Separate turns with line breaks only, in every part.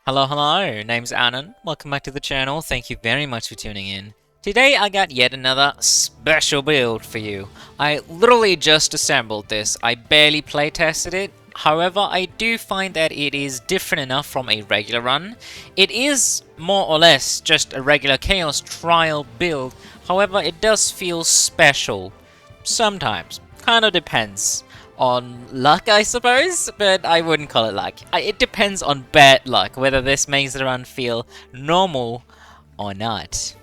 Hello, name's Annan. Welcome back to the channel. Thank you very much for tuning in. Today I got yet another special build for you. I literally just assembled this. I barely playtested it. However, I do find that it is different enough from a regular run. It is more or less just a regular Chaos Trial build. However, it does feel special. Sometimes. Kind of depends on luck, I suppose, but I wouldn't call it luck. It depends on bad luck, whether this makes the run feel normal or not.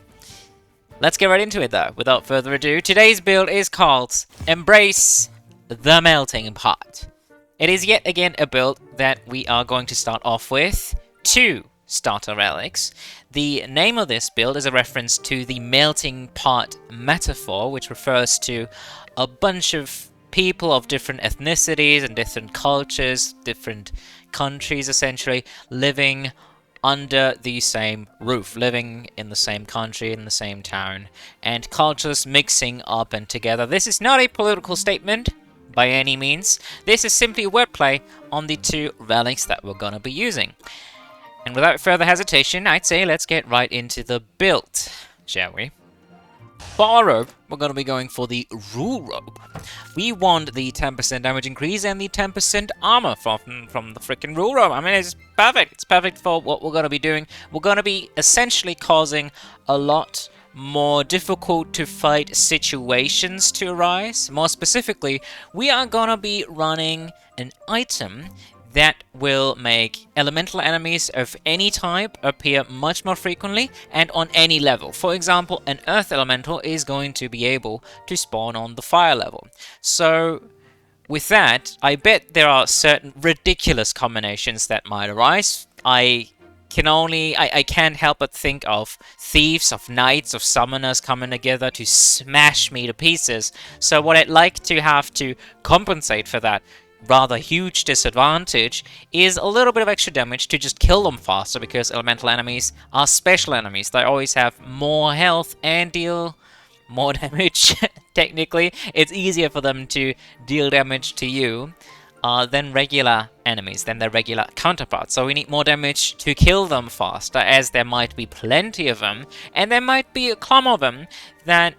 Let's get right into it though, without further ado. Today's build is called Embrace the Melting Pot. It is yet again a build that we are going to start off with 2 starter relics. The name of this build is a reference to the melting pot metaphor, which refers to a bunch of people of different ethnicities and different cultures, different countries essentially, living under the same roof, living in the same country, in the same town, and cultures mixing up and together. This is not a political statement by any means. This is simply wordplay on the 2 relics that we're gonna be using. And without further hesitation, I'd say let's get right into the build, shall we? For our robe, we're going to be going for the Rule Robe. We want the 10% damage increase and the 10% armor from the freaking Rule Robe. I mean, it's perfect. It's perfect for what we're going to be doing. We're going to be essentially causing a lot more difficult to fight situations to arise. More specifically, we are going to be running an item that will make elemental enemies of any type appear much more frequently and on any level. For example, an earth elemental is going to be able to spawn on the fire level. So with that, I bet there are certain ridiculous combinations that might arise. I can't help but think of thieves, of knights, of summoners coming together to smash me to pieces. So what I'd like to have to compensate for that rather huge disadvantage is a little bit of extra damage to just kill them faster, because elemental enemies are special enemies. They always have more health and deal more damage. Technically, it's easier for them to deal damage to you than regular enemies, than their regular counterparts. So we need more damage to kill them faster, as there might be plenty of them, and there might be a clump of them that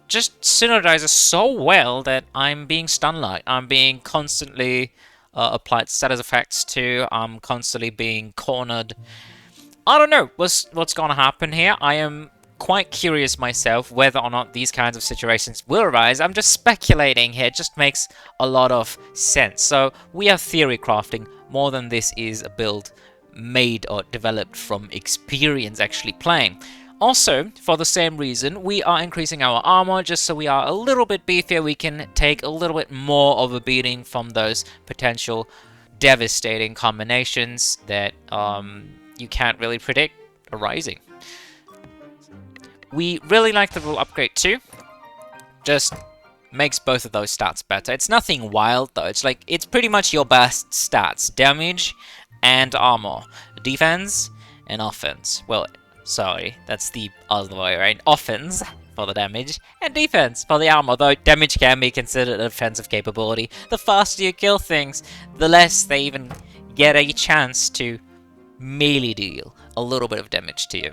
just synergizes so well that I'm being stun-like. I'm being constantly applied status effects to. I'm constantly being cornered. I don't know what's gonna happen here. I am quite curious myself whether or not these kinds of situations will arise. I'm just speculating here. It just makes a lot of sense. So we are theory crafting more than this is a build made or developed from experience actually playing. Also, for the same reason, we are increasing our armor just so we are a little bit beefier. We can take a little bit more of a beating from those potential devastating combinations that you can't really predict arising. We really like the rule upgrade too. Just makes both of those stats better. It's nothing wild though. It's pretty much your best stats: damage and armor, defense and offense. Well, sorry, that's the other way, right? Offense for the damage, and defense for the armor, though damage can be considered a defensive capability. The faster you kill things, the less they even get a chance to melee deal a little bit of damage to you.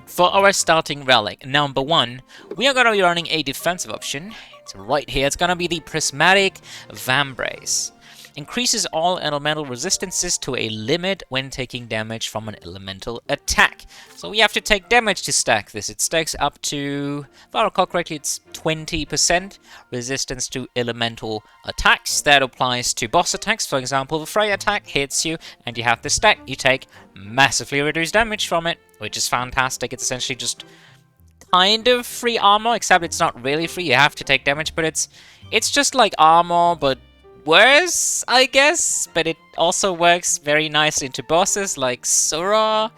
For our starting relic, number 1, we are going to be running a defensive option. It's right here. It's going to be the Prismatic Vambrace. Increases all elemental resistances to a limit when taking damage from an elemental attack. So we have to take damage to stack this. It stacks up to, if I recall correctly, it's 20% resistance to elemental attacks. That applies to boss attacks. For example, the Frey attack hits you and you have to stack. You take massively reduced damage from it, which is fantastic. It's essentially just kind of free armor, except it's not really free. You have to take damage, but it's just like armor, but worse, I guess, but it also works very nicely into bosses like Sura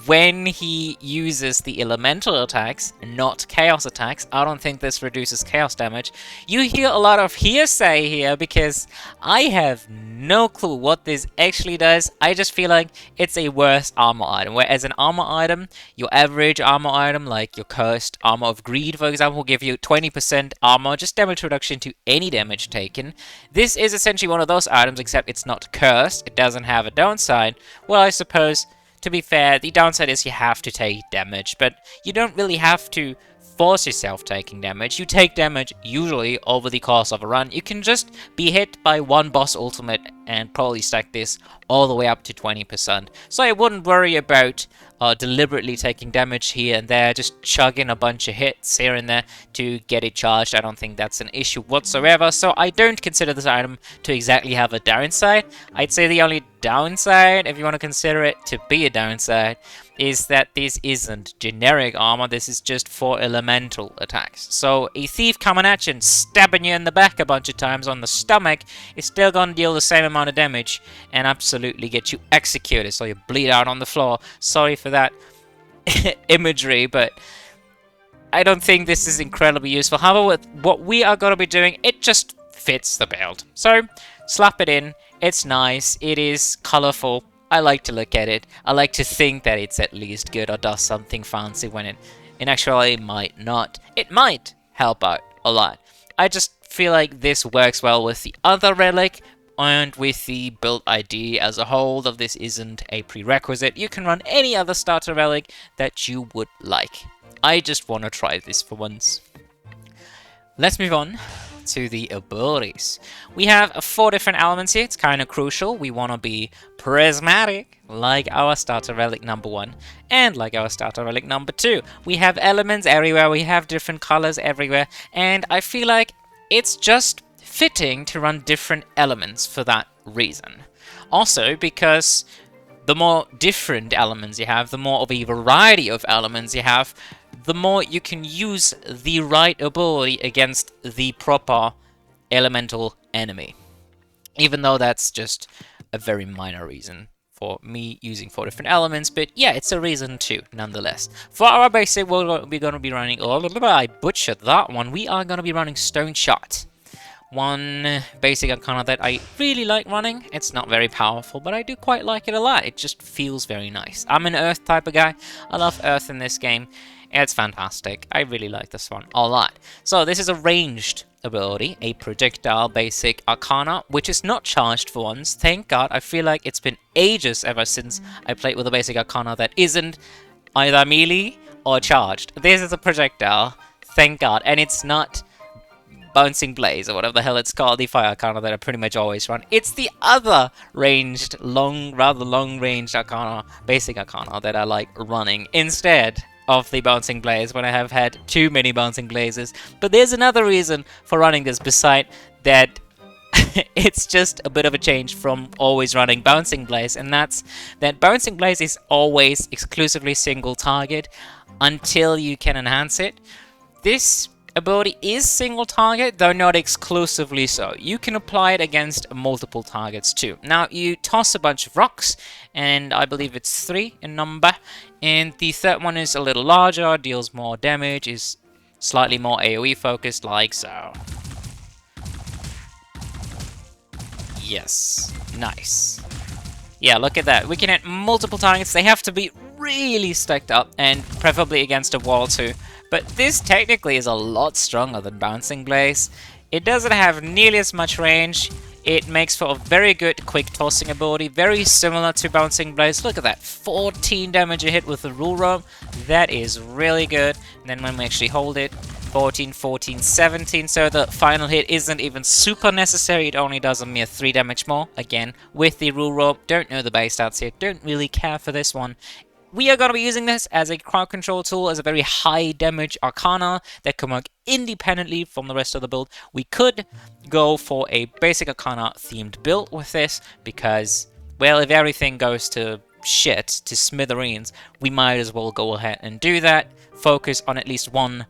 when he uses the elemental attacks, not chaos attacks. I don't think this reduces chaos damage. You hear a lot of hearsay here because I have no clue what this actually does. I just feel like it's a worse armor item, whereas an armor item, your average armor item, like your cursed armor of greed, for example, will give you 20% armor, just damage reduction to any damage taken. This is essentially one of those items, except it's not cursed. It doesn't have a downside. Well, I suppose to be fair, the downside is you have to take damage, but you don't really have to force yourself taking damage. You take damage usually over the course of a run. You can just be hit by one boss ultimate and probably stack this all the way up to 20%. So I wouldn't worry about deliberately taking damage here and there, just chugging a bunch of hits here and there to get it charged. I don't think that's an issue whatsoever, so I don't consider this item to exactly have a downside. I'd say the only downside, if you want to consider it to be a downside, is that this isn't generic armor, this is just for elemental attacks. So a thief coming at you and stabbing you in the back a bunch of times on the stomach is still going to deal the same amount of damage and absolutely get you executed, so you bleed out on the floor. Sorry for that imagery, but I don't think this is incredibly useful. However, with what we are going to be doing, it just fits the build. So, slap it in, it's nice, it is colorful, I like to look at it, I like to think that it's at least good or does something fancy when it in actuality might not. It might help out a lot. I just feel like this works well with the other relic and with the build ID as a whole, though this isn't a prerequisite. You can run any other starter relic that you would like. I just want to try this for once. Let's move on to the abilities. We have 4 different elements here. It's kind of crucial. We want to be prismatic, like our starter relic number 1, and like our starter relic number 2. We have elements everywhere, we have different colors everywhere, and I feel like it's just fitting to run different elements for that reason. Also, because the more different elements you have, the more of a variety of elements you have, the more you can use the right ability against the proper elemental enemy. Even though that's just a very minor reason for me using 4 different elements, but yeah, it's a reason too, nonetheless. For our basic, we're going to be running, I butchered that one, we are going to be running Stone Shot. One basic Arcana that I really like running. It's not very powerful, but I do quite like it a lot. It just feels very nice. I'm an Earth type of guy. I love Earth in this game. It's fantastic. I really like this one a lot. So this is a ranged ability, a projectile basic Arcana, which is not charged for once. Thank God. I feel like it's been ages ever since I played with a basic Arcana that isn't either melee or charged. This is a projectile. Thank God. And it's not Bouncing Blaze, or whatever the hell it's called, the fire Arcana that I pretty much always run. It's the other ranged, rather long-ranged Arcana, basic Arcana, that I like running instead of the Bouncing Blaze when I have had too many Bouncing Blazes. But there's another reason for running this, beside that it's just a bit of a change from always running Bouncing Blaze, and that's that Bouncing Blaze is always exclusively single target until you can enhance it. This ability is single target, though not exclusively so. You can apply it against multiple targets too. Now, you toss a bunch of rocks, and I believe it's 3 in number, and the third one is a little larger, deals more damage, is slightly more AoE focused, like so. Yes, nice. Yeah, look at that. We can hit multiple targets. They have to be really stacked up, and preferably against a wall too. But this technically is a lot stronger than Bouncing Blaze. It doesn't have nearly as much range. It makes for a very good quick tossing ability, very similar to Bouncing Blaze. Look at that, 14 damage a hit with the Rule Robe. That is really good. And then when we actually hold it, 14, 14, 17. So the final hit isn't even super necessary. It only does a mere 3 damage more. Again, with the Rule Robe. Don't know the base stats here. Don't really care for this one. We are going to be using this as a crowd control tool, as a very high damage Arcana that can work independently from the rest of the build. We could go for a basic Arcana themed build with this because, well, if everything goes to shit, to smithereens, we might as well go ahead and do that. Focus on at least one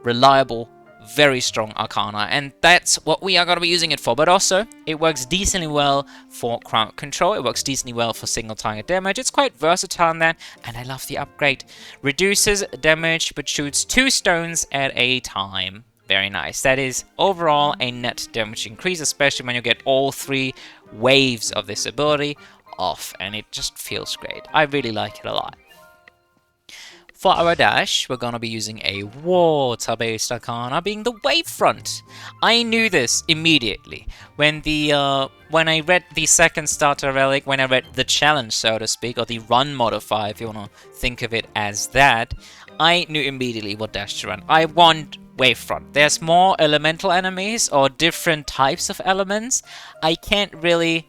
reliable, very strong Arcana, and that's what we are going to be using it for. But also, it works decently well for crowd control, it works decently well for single target damage. It's quite versatile in that, and I love the upgrade. Reduces damage, but shoots 2 stones at a time. Very nice. That is overall a net damage increase, especially when you get all 3 waves of this ability off, and it just feels great. I really like it a lot. For our dash, we're gonna be using a water-based Arcana, being the Wavefront. I knew this immediately when I read the second starter relic, when I read the challenge, so to speak, or the run modifier, if you wanna think of it as that. I knew immediately what dash to run. I want Wavefront. There's more elemental enemies or different types of elements. I can't really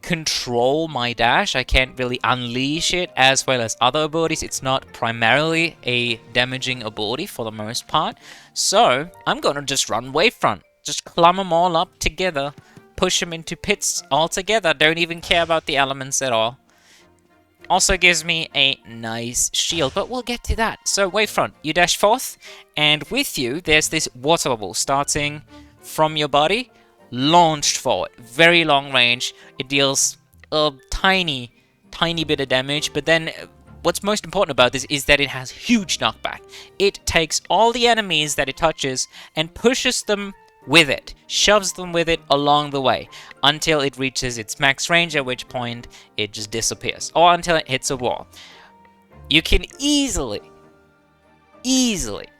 control my dash. I can't really unleash it as well as other abilities. It's not primarily a damaging ability for the most part. So I'm gonna just run Wavefront. Just clump them all up together. Push them into pits all together. Don't even care about the elements at all. Also gives me a nice shield, but we'll get to that. So Wavefront, you dash forth, and with you there's this water bubble starting from your body, launched forward. Very long range. It deals a tiny bit of damage, but then what's most important about this is that it has huge knockback. It takes all the enemies that it touches and pushes them with it, shoves them with it along the way until it reaches its max range, at which point it just disappears, or until it hits a wall. You can easily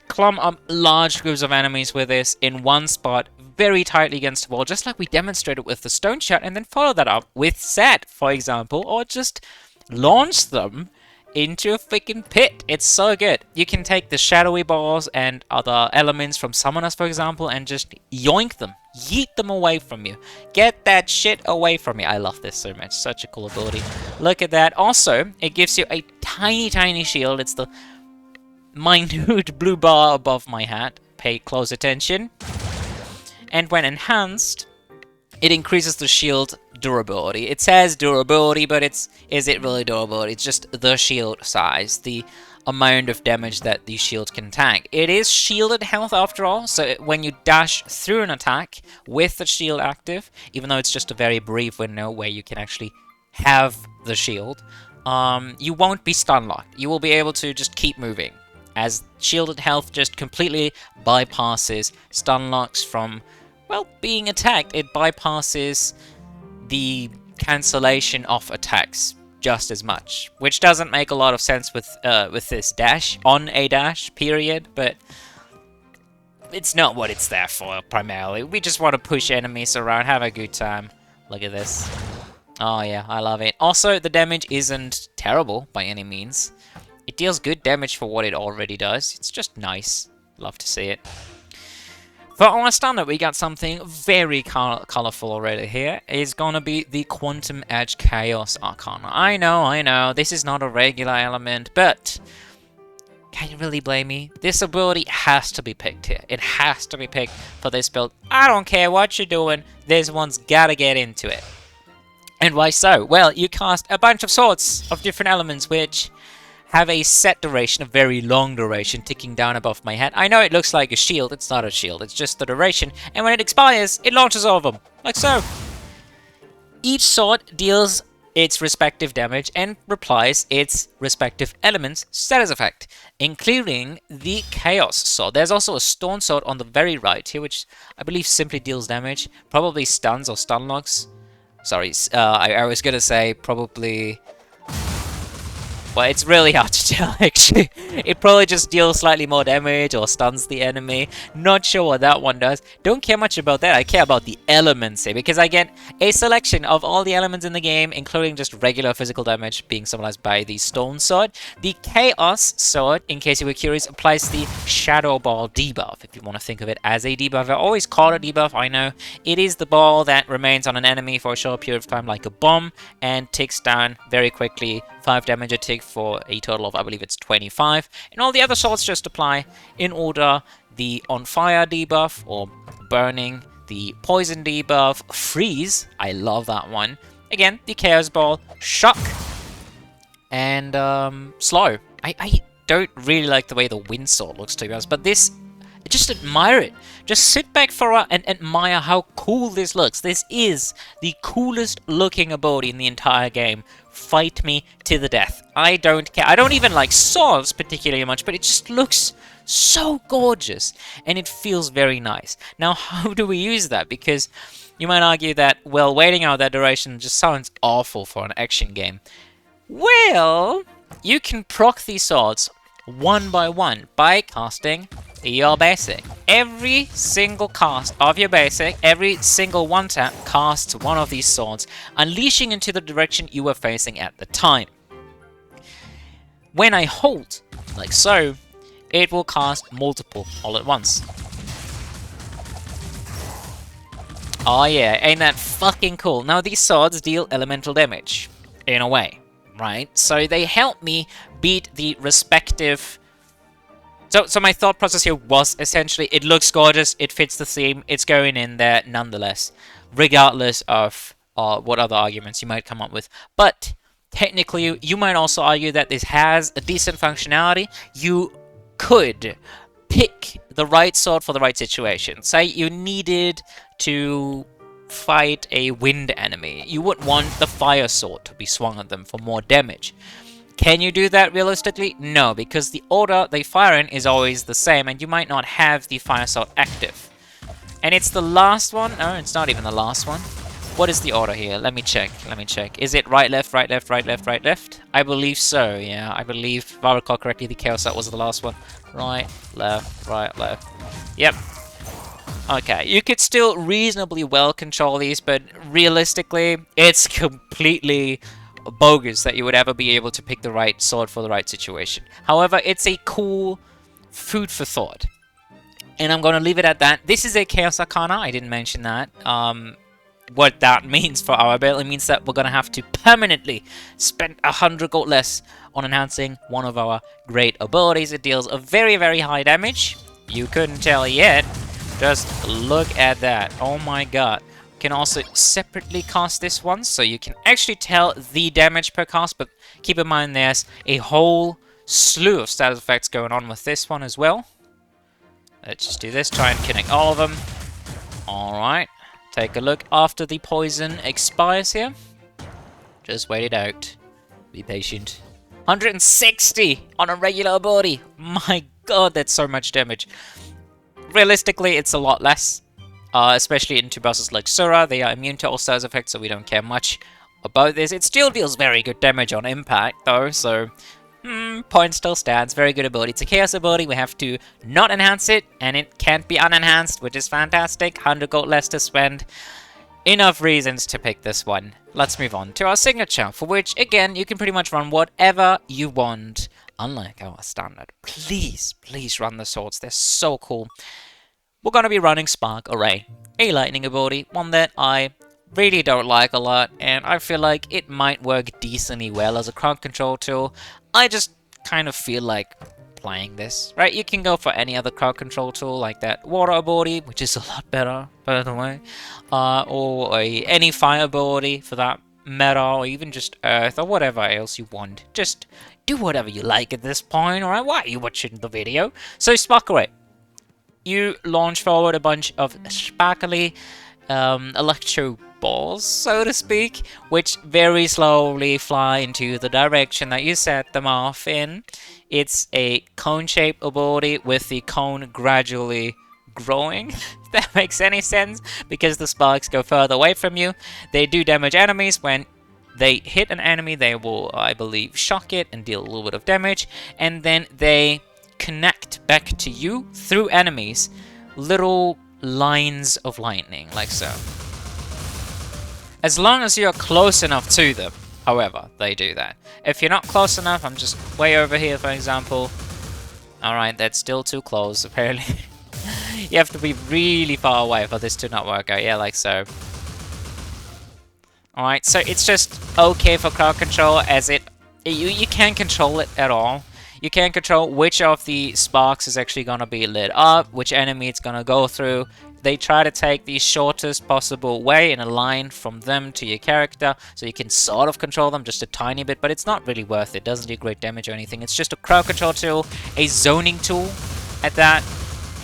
clump up large groups of enemies with this in one spot, very tightly against the wall, just like we demonstrated with the stone shot, and then follow that up with set, for example, or just launch them into a freaking pit. It's so good. You can take the shadowy balls and other elements from summoners, for example, and just yoink them, yeet them away from you. Get that shit away from me. I love this so much. Such a cool ability. Look at that. Also, it gives you a tiny shield. It's the minute blue bar above my hat. Pay close attention. And when enhanced, it increases the shield durability. It says durability, but is it really durability? It's just the shield size, the amount of damage that the shield can tank. It is shielded health after all, so when you dash through an attack with the shield active, even though it's just a very brief window where you can actually have the shield, you won't be stun locked. You will be able to just keep moving, as shielded health just completely bypasses stun locks from, well, being attacked. It bypasses the cancellation of attacks just as much, which doesn't make a lot of sense with this dash, on a dash, period, but it's not what it's there for, primarily. We just want to push enemies around, have a good time. Look at this. Oh yeah, I love it. Also, the damage isn't terrible by any means. It deals good damage for what it already does. It's just nice. Love to see it. For our standard, we got something very colorful already here. It's gonna be the Quantum Edge Chaos Arcana. I know, this is not a regular element, but can you really blame me? This ability has to be picked here. It has to be picked for this build. I don't care what you're doing, this one's gotta get into it. And why so? Well, you cast a bunch of sorts of different elements, which have a set duration, a very long duration, ticking down above my head. I know it looks like a shield. It's not a shield. It's just the duration. And when it expires, it launches all of them. Like so. Each sword deals its respective damage and replies its respective elements status effect, including the Chaos Sword. There's also a Stone Sword on the very right here, which I believe simply deals damage. Probably stuns or stun locks. Sorry, I was gonna say probably... Well, it's really hard to tell, actually. It probably just deals slightly more damage or stuns the enemy. Not sure what that one does. Don't care much about that. I care about the elements here, because I get a selection of all the elements in the game, including just regular physical damage being symbolized by the Stone Sword. The Chaos Sword, in case you were curious, applies the Shadow Ball debuff, if you want to think of it as a debuff. I always call it a debuff, I know. It is the ball that remains on an enemy for a short period of time like a bomb, and ticks down very quickly. 5 damage a tick for a total of, I believe it's 25. And all the other swords just apply in order: the on fire debuff, or burning, the poison debuff, freeze, I love that one. Again, the chaos ball, shock, and slow. I don't really like the way the wind sword looks, to be honest, but this, just admire it. Just sit back and admire how cool this looks. This is the coolest looking ability in the entire game. Fight me to the death. I don't care. I don't even like swords particularly much, but it just looks so gorgeous, and it feels very nice. Now, how do we use that? Because you might argue that, well, waiting out that duration just sounds awful for an action game. Well, you can proc these swords one by one by casting your basic. Every single cast of your basic, every single one tap casts one of these swords, unleashing into the direction you were facing at the time. When I hold, like so, it will cast multiple all at once. Oh yeah, ain't that fucking cool? Now these swords deal elemental damage, in a way, right? So they help me beat the respective... So my thought process here was essentially, it looks gorgeous, it fits the theme, it's going in there nonetheless, regardless of what other arguments you might come up with. But technically, you might also argue that this has a decent functionality. You could pick the right sword for the right situation. Say you needed to fight a wind enemy. You would want the fire sword to be swung at them for more damage. Can you do that realistically? No, because the order they fire in is always the same, and you might not have the fire sword active. And it's the last one? No, it's not even the last one. What is the order here? Let me check, Is it right, left, right, left, right, left, right, left? I believe so, yeah. I believe, if I recall correctly, the Chaos Sword was the last one. Right, left, right, left. Yep. Okay, you could still reasonably well control these, but realistically, it's completely bogus that you would ever be able to pick the right sword for the right situation. However, it's a cool food for thought. And I'm going to leave it at that. This is a Chaos Arcana, I didn't mention that. What that means for our build, it means that we're going to have to permanently spend 100 gold less on enhancing one of our great abilities. It deals a very, very high damage. You couldn't tell yet. Just look at that. Oh my god. You can also separately cast this one, so you can actually tell the damage per cast, but keep in mind there's a whole slew of status effects going on with this one as well. Let's just do this, try and connect all of them. Alright, take a look after the poison expires here. Just wait it out. Be patient. 160 on a regular ability. My god, that's so much damage. Realistically, it's a lot less. Especially into bosses like Sura, they are immune to all status effects, so we don't care much about this. It still deals very good damage on impact, though, so point still stands. Very good ability. It's a Chaos ability. We have to not enhance it, and it can't be unenhanced, which is fantastic. 100 gold less to spend. Enough reasons to pick this one. Let's move on to our signature, for which, again, you can pretty much run whatever you want, unlike our standard. Please, please run the swords. They're so cool. We're going to be running Spark Array, a lightning ability, one that I really don't like a lot, and I feel like it might work decently well as a crowd control tool. I just kind of feel like playing this, right? You can go for any other crowd control tool like that water ability, which is a lot better, by the way, or any fire ability for that matter, or even just earth, or whatever else you want. Just do whatever you like at this point, alright? Why are you watching the video? So Spark Array. You launch forward a bunch of sparkly electro balls, so to speak, which very slowly fly into the direction that you set them off in. It's a cone-shaped ability with the cone gradually growing, if that makes any sense, because the sparks go further away from you. They do damage enemies. When they hit an enemy, they will, I believe, shock it and deal a little bit of damage, and then they connect back to you through enemies, little lines of lightning, like so. As long as you're close enough to them, however, they do that. If you're not close enough, I'm just way over here, for example. Alright, that's still too close, apparently. You have to be really far away for this to not work out, yeah, like so. Alright, so it's just okay for crowd control, as you can't control it at all. You can't control which of the sparks is actually going to be lit up, which enemy it's going to go through. They try to take the shortest possible way in a line from them to your character, so you can sort of control them just a tiny bit, but it's not really worth it. It doesn't do great damage or anything. It's just a crowd control tool, a zoning tool at that,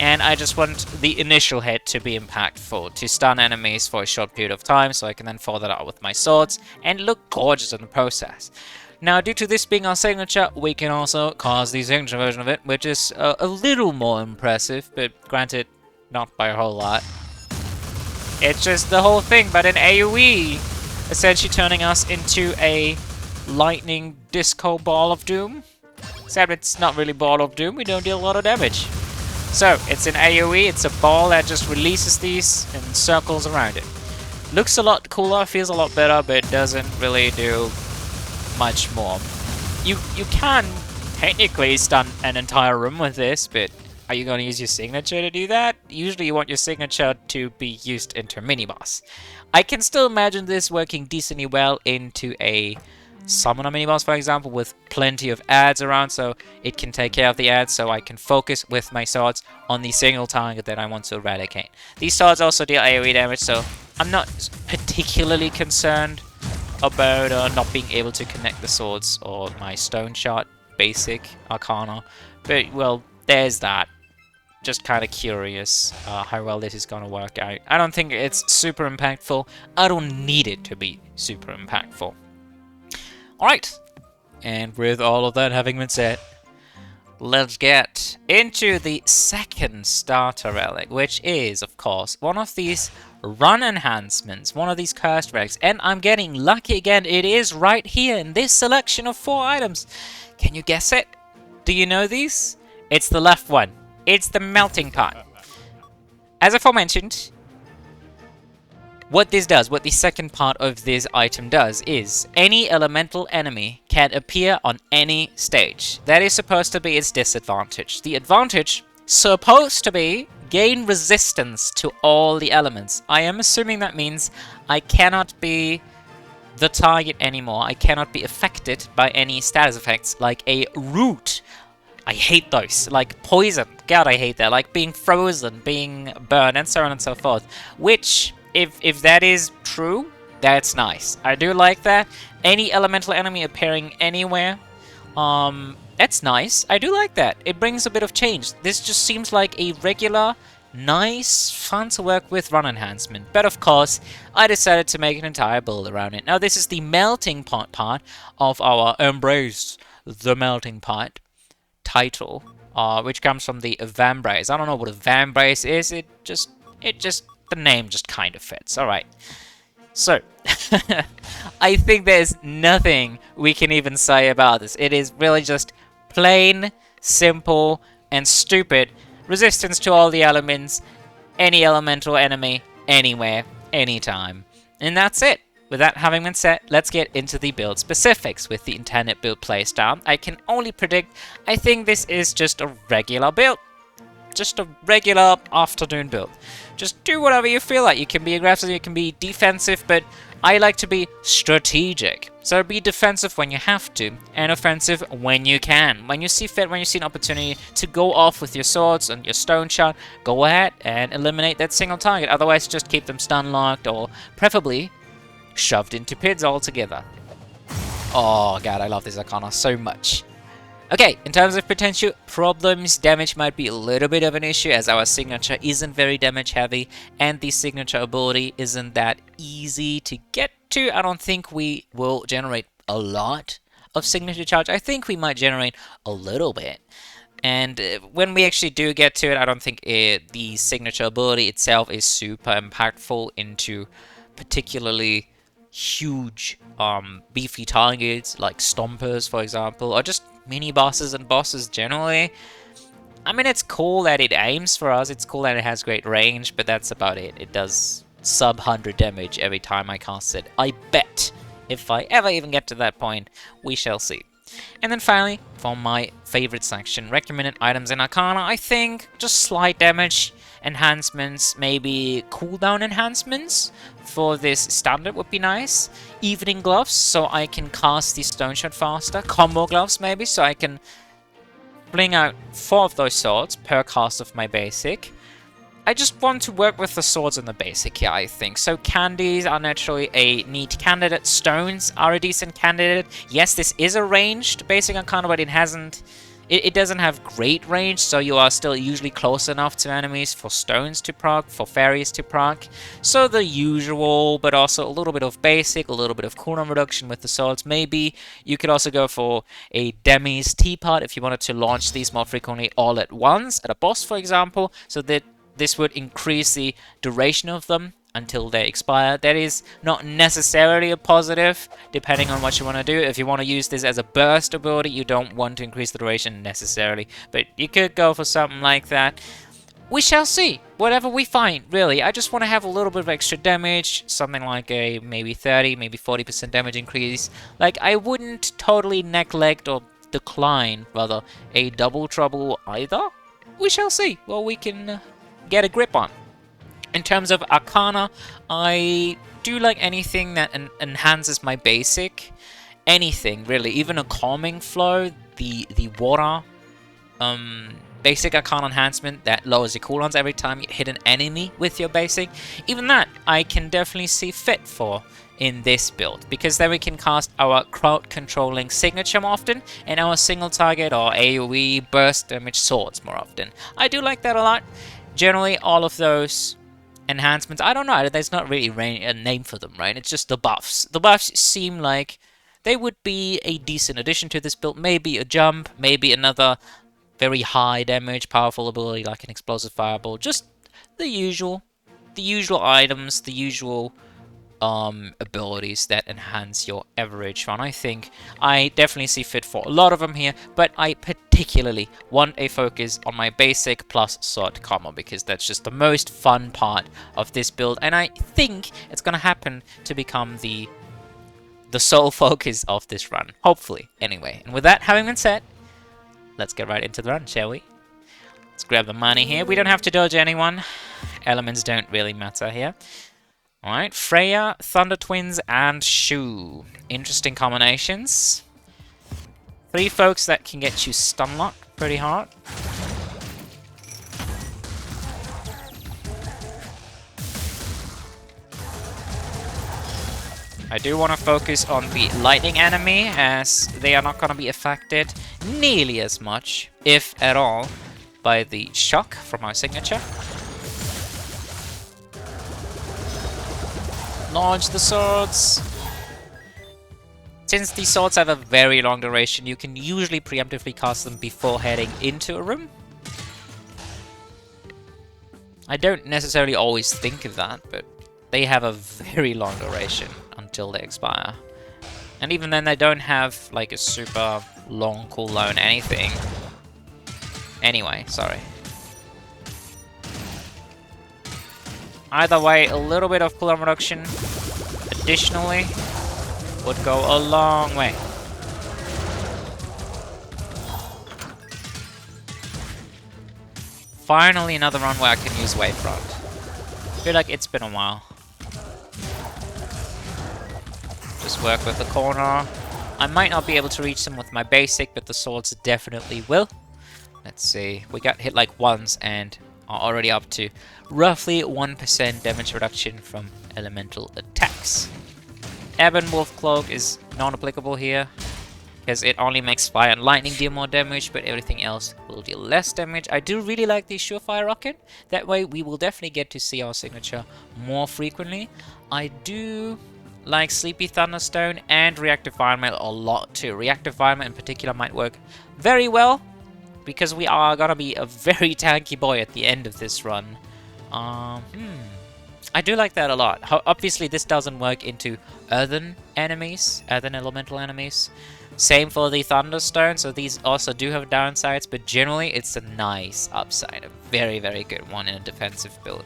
and I just want the initial hit to be impactful, to stun enemies for a short period of time, so I can then follow that out with my swords and look gorgeous in the process. Now, due to this being our signature, we can also cause the signature version of it, which is a little more impressive, but granted, not by a whole lot. It's just the whole thing, but an AoE, essentially turning us into a lightning disco ball of doom. except it's not really Ball of Doom, we don't deal a lot of damage. So, it's an AoE, it's a ball that just releases these and circles around it. Looks a lot cooler, feels a lot better, but doesn't really do much more. You can technically stun an entire room with this, but are you going to use your signature to do that? Usually you want your signature to be used into a mini-boss. I can still imagine this working decently well into a summoner mini-boss, for example, with plenty of ads around, so it can take care of the ads, so I can focus with my swords on the single target that I want to eradicate. These swords also deal AoE damage, so I'm not particularly concerned about not being able to connect the swords or my stone shot basic Arcana, but well, there's that. Just kind of curious how well this is going to work out. I don't think it's super impactful. I don't need it to be super impactful. Alright, and with all of that having been said, let's get into the second starter relic, which is, of course, one of these run enhancements, one of these cursed relics, and I'm getting lucky again, it is right here in this selection of 4 items. Can you guess it? Do you know these? It's the left one. It's the melting pot. As aforementioned, what this does, what the second part of this item does, is any elemental enemy can appear on any stage. That is supposed to be its disadvantage. The advantage, supposed to be, gain resistance to all the elements. I am assuming that means I cannot be the target anymore. I cannot be affected by any status effects like a root. I hate those. Like poison. God, I hate that. Like being frozen, being burned, and so on and so forth. Which, if that is true, that's nice. I do like that. Any elemental enemy appearing anywhere, that's nice. I do like that. It brings a bit of change. This just seems like a regular, nice, fun to work with run enhancement. But of course, I decided to make an entire build around it. Now, this is the melting pot part of our Embrace the Melting Pot title, which comes from the Vambrace. I don't know what a Vambrace is. The name just kind of fits. Alright. So, I think there's nothing we can even say about this. It is really just plain, simple, and stupid. Resistance to all the elements, any elemental enemy, anywhere, anytime. And that's it. With that having been said, let's get into the build specifics with the intended build playstyle. I can only predict, I think this is just a regular build. Just a regular afternoon build. Just do whatever you feel like. You can be aggressive, you can be defensive, but I like to be strategic. So be defensive when you have to, and offensive when you can. When you see fit, when you see an opportunity to go off with your swords and your stone shot, go ahead and eliminate that single target. Otherwise, just keep them stun locked or preferably shoved into pits altogether. Oh god, I love this Arcana so much. Okay, in terms of potential problems, damage might be a little bit of an issue as our signature isn't very damage heavy and the signature ability isn't that easy to get to. I don't think we will generate a lot of signature charge. I think we might generate a little bit. And when we actually do get to it, I don't think the signature ability itself is super impactful into particularly huge beefy targets like stompers, for example, or just mini bosses and bosses generally. I mean, it's cool that it aims for us, it's cool that it has great range, but that's about it. It does sub 100 damage every time I cast it. I bet if I ever even get to that point, we shall see. And then finally, for my favorite section, recommended items in Arcana, I think just slight damage enhancements, maybe cooldown enhancements for this standard would be nice. Evening gloves, so I can cast the stone shot faster. Combo gloves, maybe, so I can bling out 4 of those swords per cast of my basic. I just want to work with the swords in the basic here, I think. So candies are naturally a neat candidate. Stones are a decent candidate. Yes, this is a ranged basic Arcana, but it doesn't have great range, so you are still usually close enough to enemies for stones to proc, for fairies to proc. So the usual, but also a little bit of basic, a little bit of cooldown reduction with the swords. Maybe you could also go for a Demi's teapot if you wanted to launch these more frequently all at once, at a boss for example, so that this would increase the duration of them until they expire. That is not necessarily a positive, depending on what you want to do. If you want to use this as a burst ability, you don't want to increase the duration necessarily, but you could go for something like that. We shall see. Whatever we find, really. I just want to have a little bit of extra damage, something like a maybe 30, maybe 40% damage increase. Like, I wouldn't totally neglect or decline, rather, a double trouble either. We shall see what we can get a grip on. In terms of Arcana, I do like anything that enhances my basic. Anything, really. Even a calming flow, the water basic Arcana enhancement that lowers your cooldowns every time you hit an enemy with your basic. Even that, I can definitely see fit for in this build, because then we can cast our crowd controlling signature more often, and our single target or AoE burst damage swords more often. I do like that a lot. Generally, all of those enhancements, I don't know, there's not really a name for them, right? It's just the buffs. The buffs seem like they would be a decent addition to this build. Maybe a jump, maybe another very high damage, powerful ability like an explosive fireball. Just the usual items, the usual abilities that enhance your average run. I think I definitely see fit for a lot of them here, but I particularly want a focus on my basic plus sword combo, because that's just the most fun part of this build, and I think it's gonna happen to become the sole focus of this run. Hopefully, anyway. And with that having been said, let's get right into the run, shall we? Let's grab the money here. We don't have to dodge anyone. Elements don't really matter here. Alright, Freya, Thunder Twins, and Shu. Interesting combinations. 3 folks that can get you stun locked pretty hard. I do want to focus on the lightning enemy, as they are not going to be affected nearly as much, if at all, by the shock from our signature. Launch the swords. Since these swords have a very long duration, you can usually preemptively cast them before heading into a room. I don't necessarily always think of that, but they have a very long duration until they expire. And even then, they don't have like a super long cooldown anything. Anyway, sorry. Either way, a little bit of cooldown reduction additionally would go a long way. Finally, another run where I can use Wavefront. I feel like it's been a while. Just work with the corner. I might not be able to reach them with my basic, but the swords definitely will. Let's see. We got hit like once and are already up to roughly 1% damage reduction from elemental attacks. Ebon Wolf Cloak is non-applicable here, because it only makes fire and lightning deal more damage, but everything else will deal less damage. I do really like the Surefire Rocket. That way we will definitely get to see our signature more frequently. I do like Sleepy Thunderstone and Reactive Environment a lot too. Reactive Environment in particular might work very well, because we are gonna be a very tanky boy at the end of this run. I do like that a lot. Obviously this doesn't work into earthen enemies, earthen elemental enemies. Same for the Thunderstone, so these also do have downsides, but generally it's a nice upside. A very, very good one in a defensive build.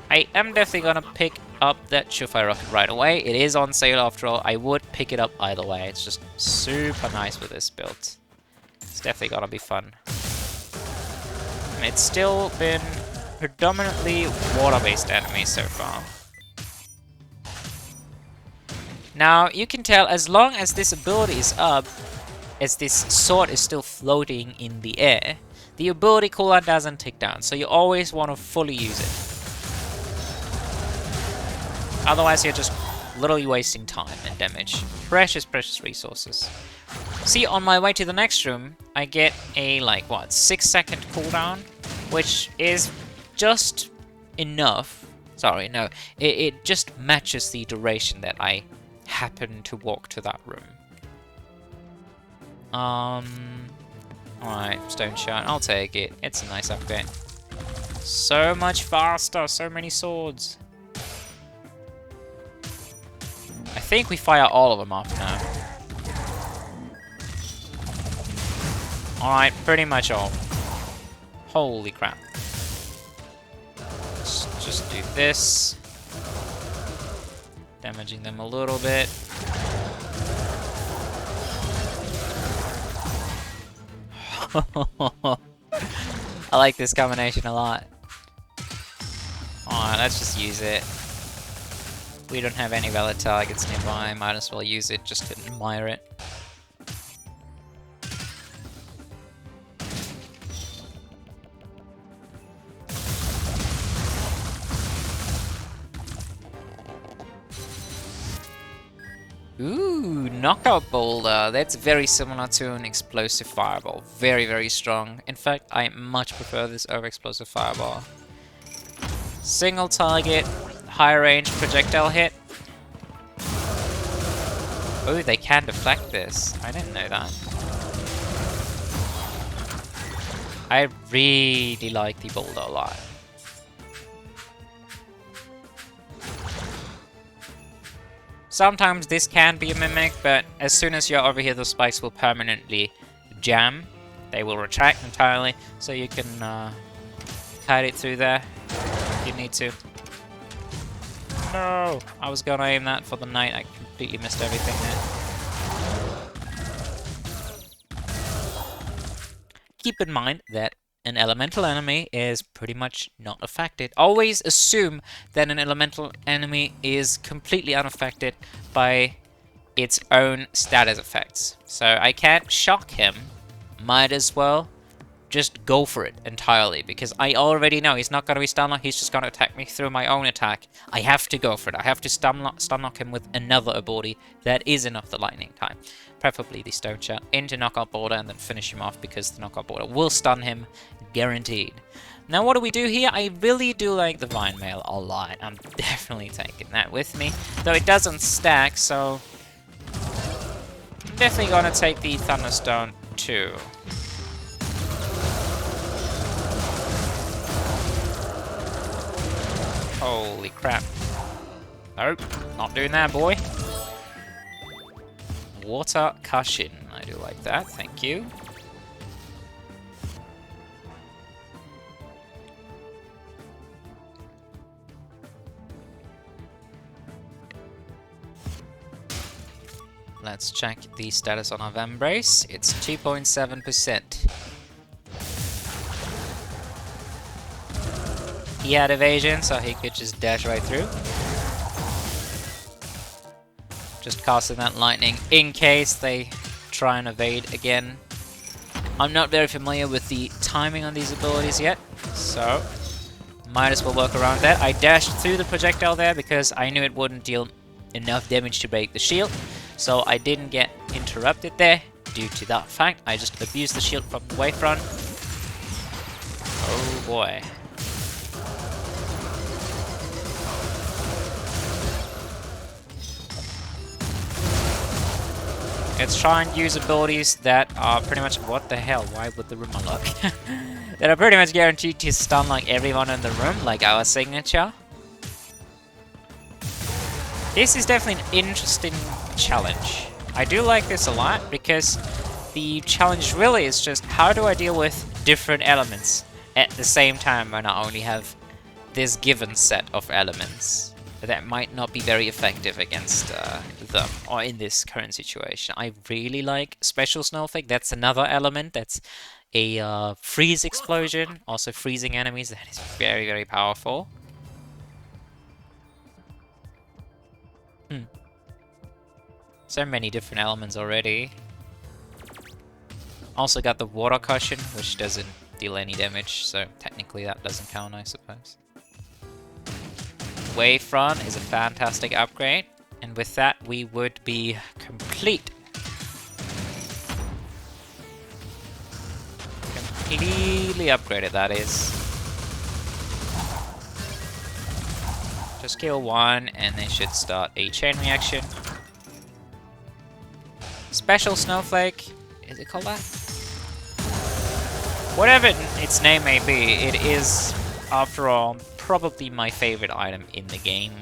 I am definitely gonna pick up that Surefire Rocket right away. It is on sale after all. I would pick it up either way. It's just super nice with this build. It's definitely gonna be fun. It's still been predominantly water-based enemies so far. Now, you can tell as long as this ability is up, as this sword is still floating in the air, the ability cooldown doesn't tick down, so you always want to fully use it. Otherwise, you're just literally wasting time and damage. Precious, precious resources. See, on my way to the next room, I get a, 6-second cooldown, which is just enough. Sorry, no. It just matches the duration that I happen to walk to that room. Alright, Stone Shard. I'll take it. It's a nice upgrade. So much faster. So many swords. think we fire all of them off now. Alright, pretty much all. Holy crap. Let's just do this. Damaging them a little bit. I like this combination a lot. Alright, let's just use it. We don't have any valid targets nearby, might as well use it just to admire it. Ooh, knockout boulder. That's very similar to an explosive fireball. Very, very strong. In fact, I much prefer this over explosive fireball. Single target, high range projectile hit. Oh, they can deflect this. I didn't know that. I really like the boulder a lot. Sometimes this can be a mimic, but as soon as you're over here, the spikes will permanently jam. They will retract entirely, so you can cut it through there if you need to. No! I was gonna aim that for the knight, I completely missed everything there. Keep in mind that an elemental enemy is pretty much not affected. Always assume that an elemental enemy is completely unaffected by its own status effects. So I can't shock him. Might as well just go for it entirely, because I already know he's not going to be stun locked, he's just going to attack me through my own attack. I have to go for it. I have to stun lock him with another ability that is enough the lightning time. Preferably the stone shot into knockout border and then finish him off, because the knockout border will stun him, guaranteed. Now what do we do here? I really do like the Vine Mail a lot. I'm definitely taking that with me, though it doesn't stack, so I'm definitely gonna take the Thunderstone too. Holy crap. Nope, not doing that, boy. Water cushion. I do like that, thank you. Let's check the status on our Vambrace. It's 2.7%. He had evasion, so he could just dash right through. Just casting that lightning in case they try and evade again. I'm not very familiar with the timing on these abilities yet, so might as well work around that. I dashed through the projectile there because I knew it wouldn't deal enough damage to break the shield, so I didn't get interrupted there. Due to that fact, I just abused the shield from the wavefront. Oh boy. Let's try and use abilities that are pretty much... What the hell? Why would the room unlock? That are pretty much guaranteed to stun like everyone in the room, like our signature. This is definitely an interesting challenge. I do like this a lot because the challenge really is just how do I deal with different elements at the same time when I only have this given set of elements that might not be very effective against them, or in this current situation. I really like Special Snowflake. That's another element. That's a freeze explosion, also freezing enemies. That is very, very powerful. So many different elements already. Also got the water cushion, which doesn't deal any damage, so technically that doesn't count, I suppose. Wavefront is a fantastic upgrade, and with that we would be complete. Completely upgraded, that is. Just kill one and they should start a chain reaction. Special Snowflake, is it called that? Whatever its name may be, it is, after all, probably my favorite item in the game.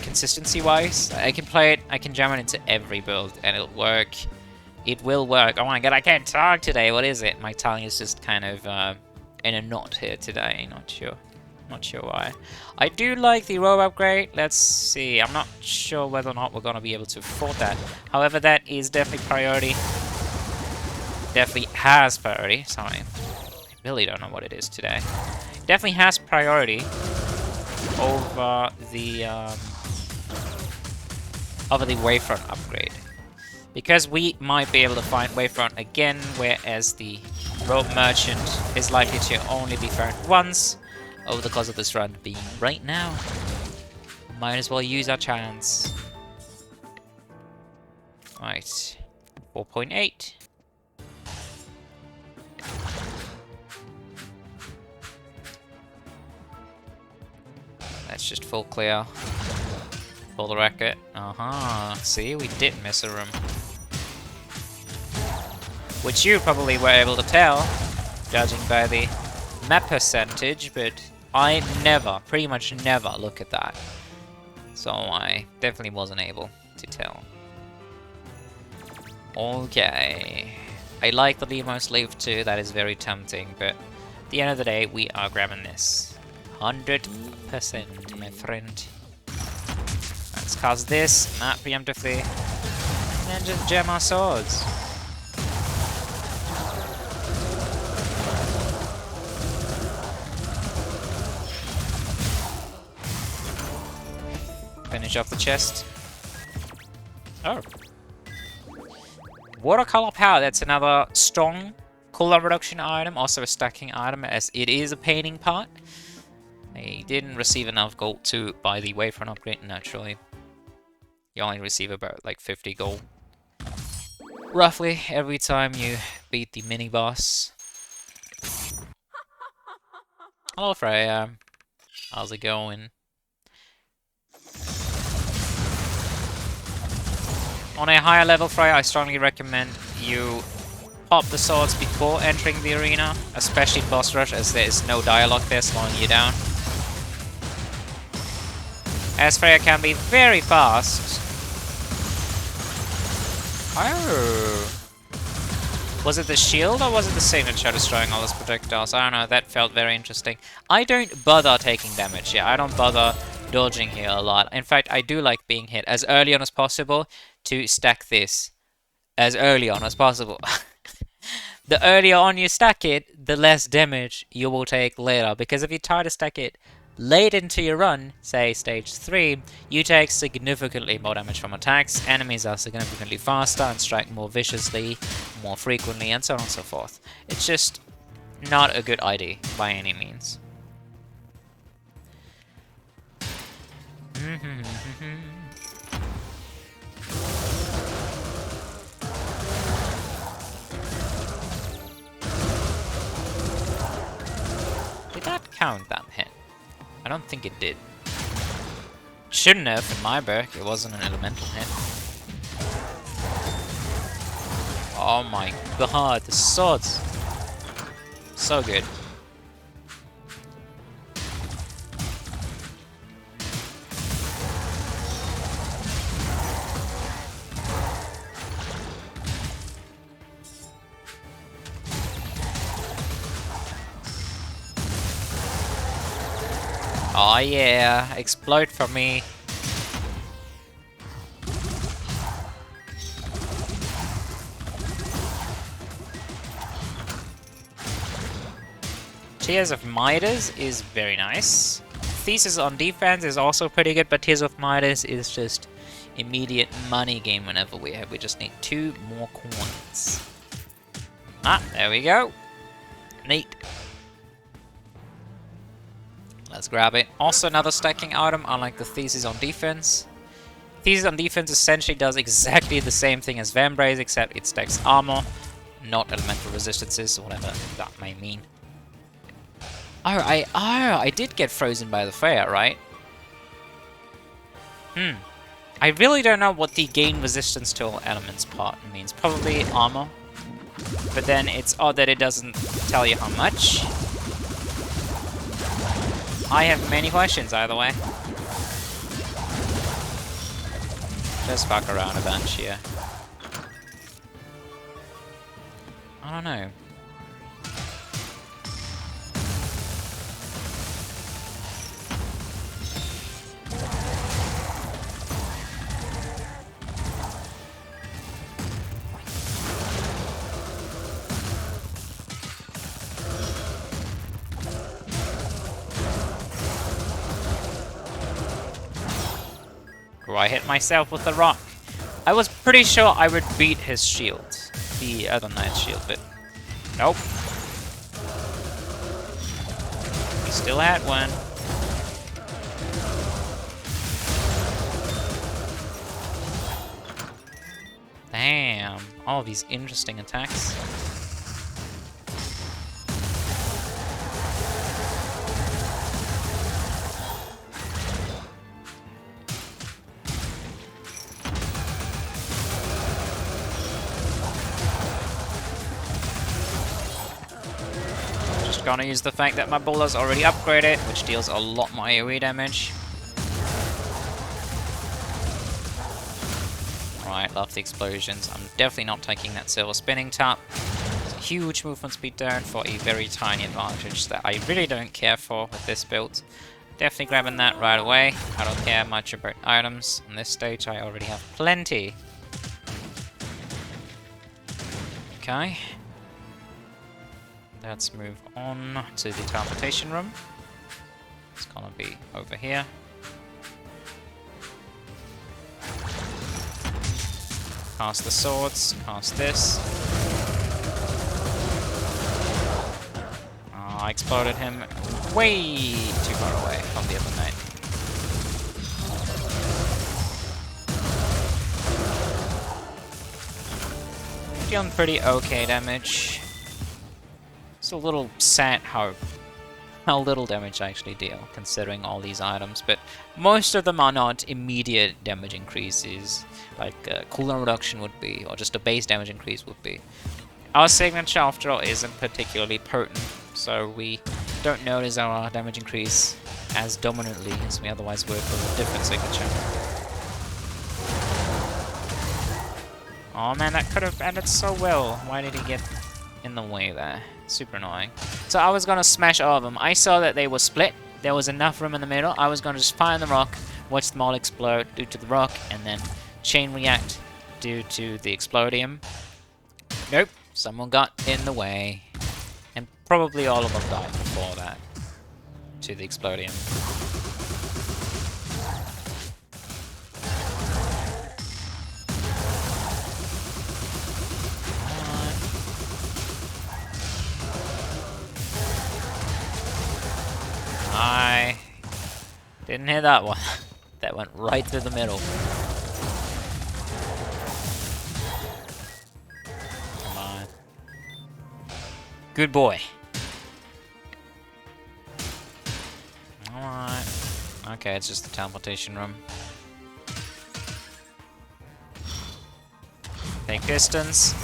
consistency-wise. I can play it, I can jam it into every build, and it'll work. It will work. Oh my god, I can't talk today. What is it? My tongue is just kind of in a knot here today. Not sure why. I do like the Robe upgrade. Let's see. I'm not sure whether or not we're going to be able to afford that. However, that is definitely priority. Definitely has priority. Sorry. I really don't know what it is today. Definitely has priority over the Wavefront upgrade. Because we might be able to find Wavefront again, whereas the Robe Merchant is likely to only be found once over the course of this run being right now. Might as well use our chance. Right. 4.8. That's just full clear. For the record. See, we did miss a room. Which you probably were able to tell, judging by the map percentage, but I never, pretty much never look at that. So I definitely wasn't able to tell. Okay. I like the Lemo sleeve too, that is very tempting, but at the end of the day, we are grabbing this. 100%, my friend. Let's cast this, not preemptively, and then just gem our swords. Finish off the chest. Oh. Watercolor power, that's another strong cooldown reduction item, also a stacking item, as it is a painting part. I didn't receive enough gold to buy the Wavefront upgrade, naturally. You only receive about like 50 gold. Roughly, every time you beat the mini-boss. Hello Freya. How's it going? On a higher level, Freya, I strongly recommend you pop the swords before entering the arena, especially in boss rush, as there is no dialogue there slowing you down. As Freya can be very fast. Oh. Was it the shield or was it the signature destroying all those projectiles? I don't know, that felt very interesting. I don't bother taking damage here. I don't bother dodging here a lot. In fact, I do like being hit as early on as possible to stack this as early on as possible. The earlier on you stack it, the less damage you will take later. Because if you try to stack it late into your run, say stage 3, you take significantly more damage from attacks, enemies are significantly faster and strike more viciously, more frequently, and so on and so forth. It's just not a good idea by any means. Did that count, that hit? I don't think it did. Shouldn't have, in my book. It wasn't an elemental hit. Oh my god, the swords! So good. Oh yeah, explode for me. Tears of Midas is very nice. Thesis on defense is also pretty good, but Tears of Midas is just immediate money game whenever we have. We just need 2 more coins. Ah, there we go. Neat. Let's grab it. Also another stacking item, unlike the Thesis on defense. Thesis on defense essentially does exactly the same thing as Vambrace, except it stacks armor, not elemental resistances, whatever that may mean. Oh, I did get frozen by the fire, right? I really don't know what the gain resistance to all elements part means. Probably armor. But then it's odd that it doesn't tell you how much. I have many questions either way. Just fuck around a bunch here. I don't know. Oh, I hit myself with the rock. I was pretty sure I would beat his shield. The other knight's shield, but nope. He still had one. Damn, all these interesting attacks. Gonna use the fact that my bullet's already upgraded, which deals a lot more AoE damage. Right, love the explosions. I'm definitely not taking that silver spinning top. It's a huge movement speed down for a very tiny advantage that I really don't care for with this build. Definitely grabbing that right away. I don't care much about items. On this stage I already have plenty. Okay. Let's move on to the teleportation room. It's gonna be over here. Cast the swords, cast this. Oh, I exploded him way too far away from the other knight. Dealing pretty okay damage. It's a little sad how little damage I actually deal, considering all these items, but most of them are not immediate damage increases, like cooldown reduction would be, or just a base damage increase would be. Our signature, after all, isn't particularly potent, so we don't notice our damage increase as dominantly as we otherwise would with a different signature. Oh man, that could have ended so well. Why did he get in the way there? Super annoying. So I was gonna smash all of them. I saw that they were split. There was enough room in the middle. I was gonna just fire the rock, watch them all explode due to the rock, and then chain react due to the explodium. Nope. Someone got in the way. And probably all of them died before that. To the explodium. I didn't hit that one. That went right through the middle. Come on. Good boy. Alright. Okay, it's just the teleportation room. Take distance.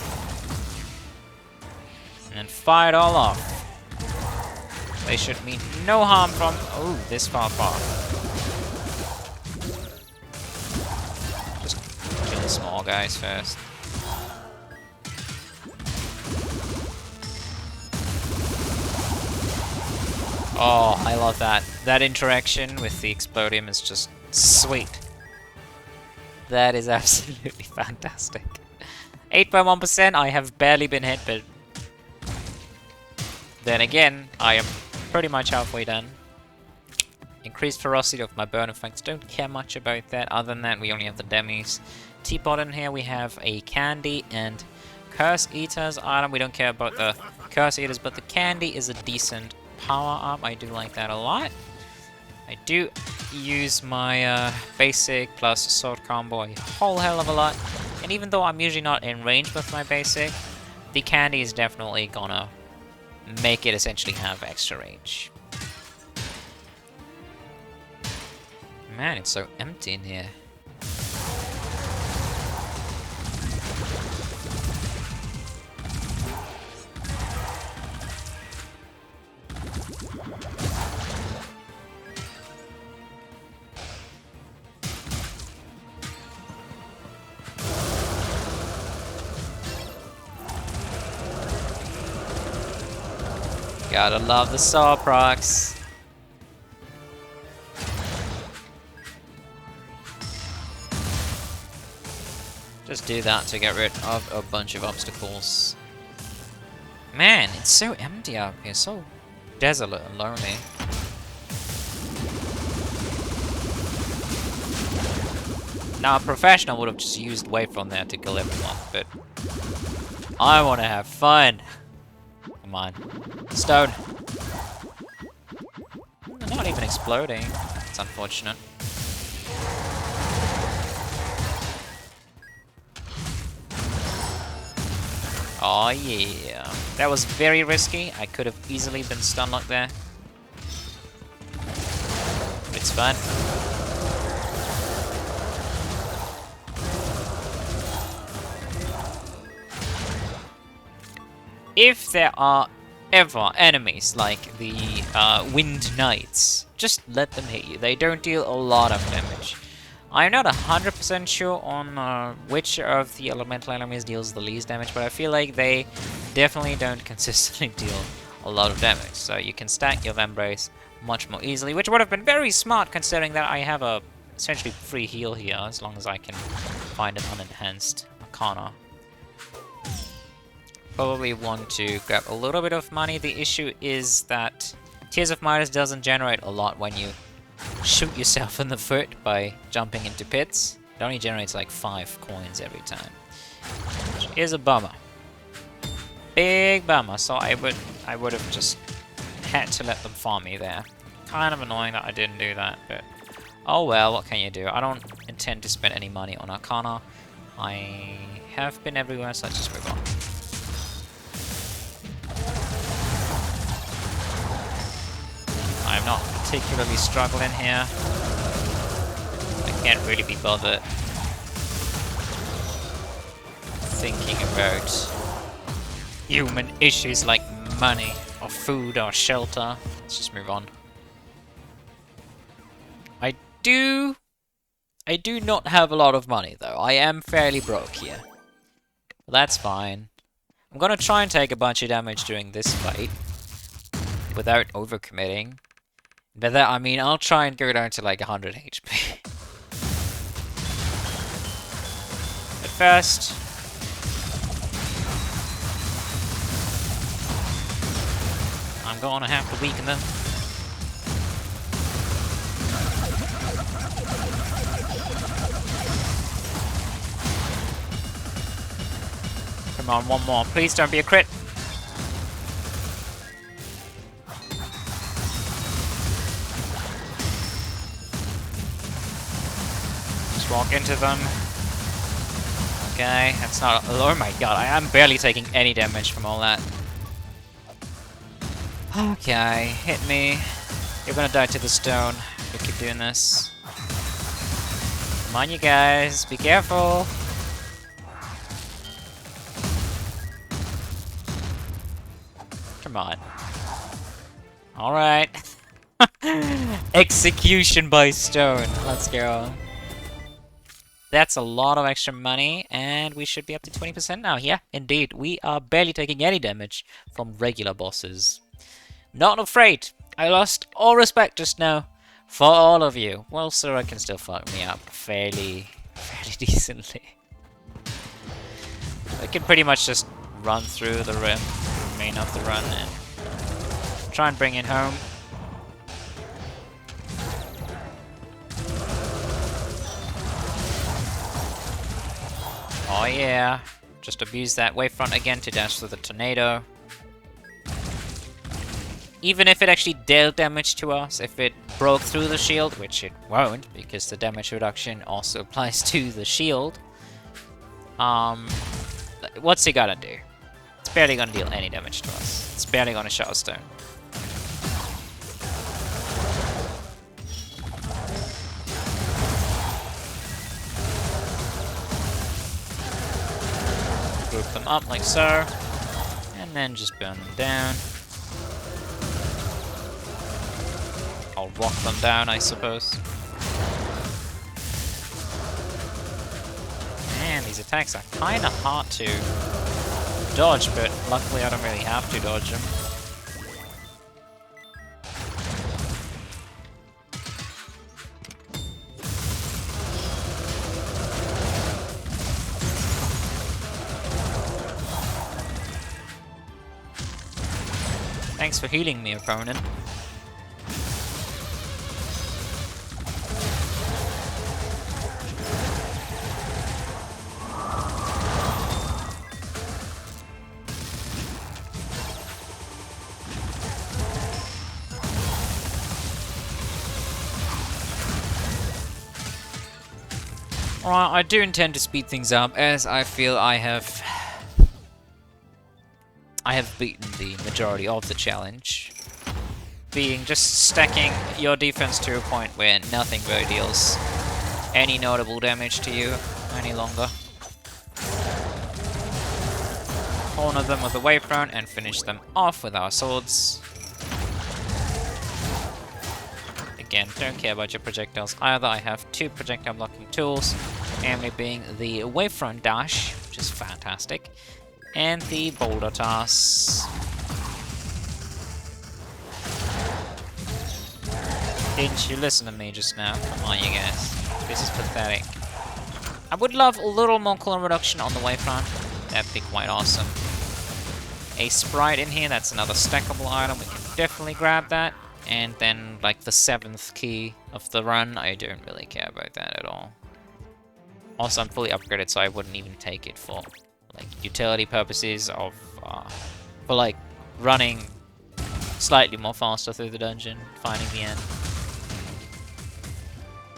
And then fire it all off. They should mean no harm from... Oh, this far. Just kill the small guys first. Oh, I love that. That interaction with the explodium is just sweet. That is absolutely fantastic. 8.1%, I have barely been hit, but... Then again, I am pretty much halfway done. Increased ferocity of my burn effects, don't care much about that. Other than that, we only have the demis. Teapot in here, we have a candy and Curse Eaters item. We don't care about the Curse Eaters, but the candy is a decent power-up. I do like that a lot. I do use my basic plus sword combo a whole hell of a lot. And even though I'm usually not in range with my basic, the candy is definitely gonna make it essentially have extra range. Man, it's so empty in here. Gotta love the saw procs. Just do that to get rid of a bunch of obstacles. Man, it's so empty out here, so desolate and lonely. Now, a professional would have just used Wavefront there to kill everyone, but I want to have fun. Come on. Stone. They're not even exploding. It's unfortunate. Oh yeah. That was very risky. I could have easily been stun locked there. It's fun. If there are ever enemies like the Wind Knights, just let them hit you. They don't deal a lot of damage. I'm not 100% sure on which of the elemental enemies deals the least damage, but I feel like they definitely don't consistently deal a lot of damage. So you can stack your Vambrace much more easily, which would have been very smart considering that I have a essentially free heal here, as long as I can find an unenhanced Arcana. Probably want to grab a little bit of money. The issue is that Tears of Midas doesn't generate a lot when you shoot yourself in the foot by jumping into pits. It only generates like 5 coins every time, which is a bummer. Big bummer. So I would have just had to let them farm me there. Kind of annoying that I didn't do that, but oh well, what can you do? I don't intend to spend any money on Arcana. I have been everywhere, so let's just move on. I'm not particularly struggling here. I can't really be bothered thinking about human issues like money or food or shelter. Let's just move on. I do not have a lot of money though. I am fairly broke here. That's fine. I'm gonna try and take a bunch of damage during this fight without overcommitting. But that, I mean, I'll try and go down to like 100 HP. But first, I'm gonna have to weaken them. Come on, one more. Please don't be a crit. Walk into them. Okay, that's not. Oh my god, I am barely taking any damage from all that. Okay, hit me. You're gonna die to the stone. You keep doing this. Come on, you guys, be careful. Come on. Alright. Execution by stone. Let's go. That's a lot of extra money, and we should be up to 20% now. Yeah, indeed. We are barely taking any damage from regular bosses. Not afraid. I lost all respect just now for all of you. Well, Sura can still fuck me up fairly decently. I can pretty much just run through the remain of the run and try and bring it home. Oh yeah, just abuse that wavefront again to dash through the tornado. Even if it actually dealt damage to us, if it broke through the shield, which it won't, because the damage reduction also applies to the shield, what's it gonna do? It's barely gonna deal any damage to us. It's barely gonna shut us down. Group them up like so, and then just burn them down. I'll rock them down, I suppose. Man, these attacks are kinda hard to dodge, but luckily I don't really have to dodge them. Thanks for healing me, opponent. Alright, I do intend to speed things up, as I feel I have beaten the majority of the challenge. Being just stacking your defense to a point where nothing really deals any notable damage to you any longer. Corner them with the wavefront and finish them off with our swords. Again, don't care about your projectiles either. I have 2 projectile blocking tools, namely being the wavefront dash, which is fantastic, and the boulder toss. Didn't you listen to me just now? Come on, you guys. This is pathetic. I would love a little more cooldown reduction on the wavefront. That'd be quite awesome. A sprite in here, that's another stackable item. We can definitely grab that. And then, like, the 7th key of the run, I don't really care about that at all. Also, I'm fully upgraded, so I wouldn't even take it for, like, utility purposes of, for, like, running slightly more faster through the dungeon, finding the end.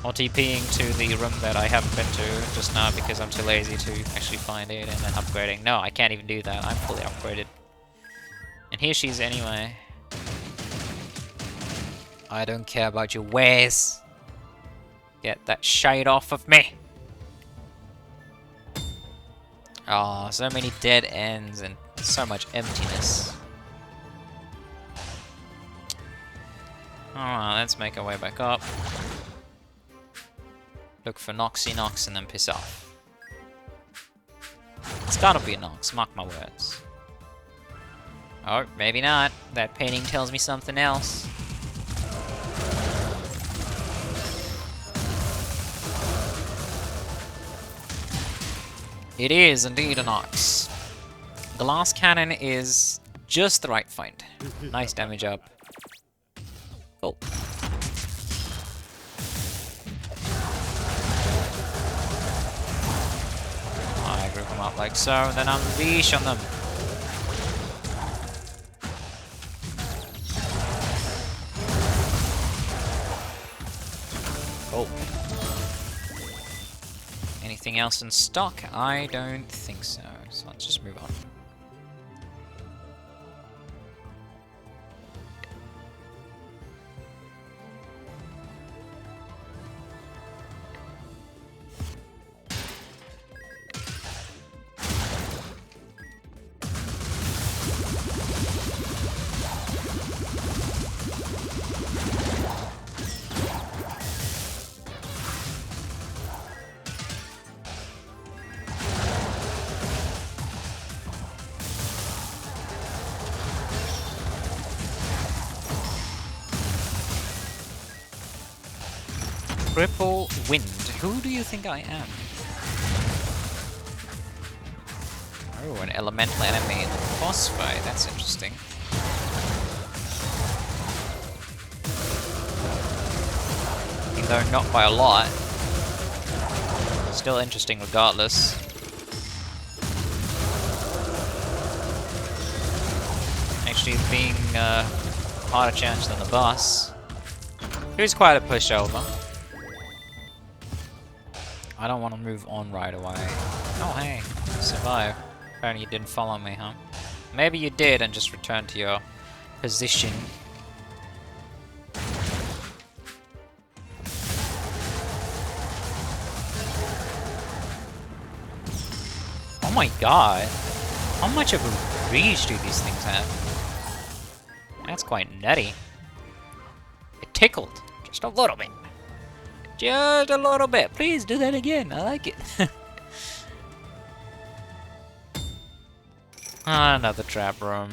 Or TPing to the room that I haven't been to just now because I'm too lazy to actually find it, and then upgrading. No, I can't even do that. I'm fully upgraded. And here she is anyway. I don't care about your wares. Get that shade off of me. Oh, so many dead ends and so much emptiness. Alright, let's make our way back up. Look for Noxy Nox and then piss off. It's gotta be a Nox, mark my words. Oh, maybe not. That painting tells me something else. It is indeed a Nox. Glass Cannon is just the right find. Nice damage up. Cool. I group them up like so, and then unleash on them. Cool. Anything else in stock? I don't think so. So let's just move on. Triple Wind. Who do you think I am? Oh, an elemental enemy in the boss fight. That's interesting. Even though not by a lot. Still interesting regardless. Actually being harder challenge than the boss. It was quite a pushover. I don't want to move on right away. Oh hey, survive. Apparently you didn't follow me, huh? Maybe you did and just returned to your position. Oh my god. How much of a reach do these things have? That's quite nutty. It tickled. Just a little bit. Just a little bit. Please do that again. I like it. Another trap room.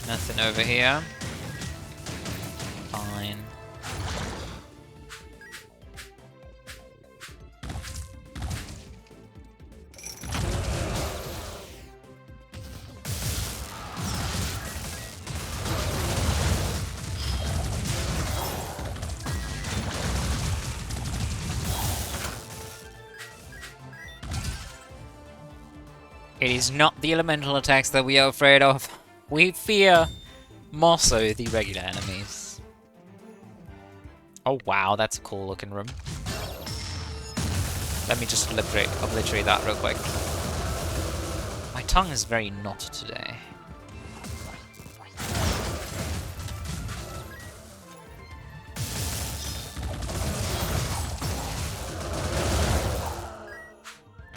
Nothing over here. Fine. It is not the elemental attacks that we are afraid of. We fear more so the regular enemies. Oh wow, that's a cool looking room. Let me just obliterate that real quick. My tongue is very knotted today.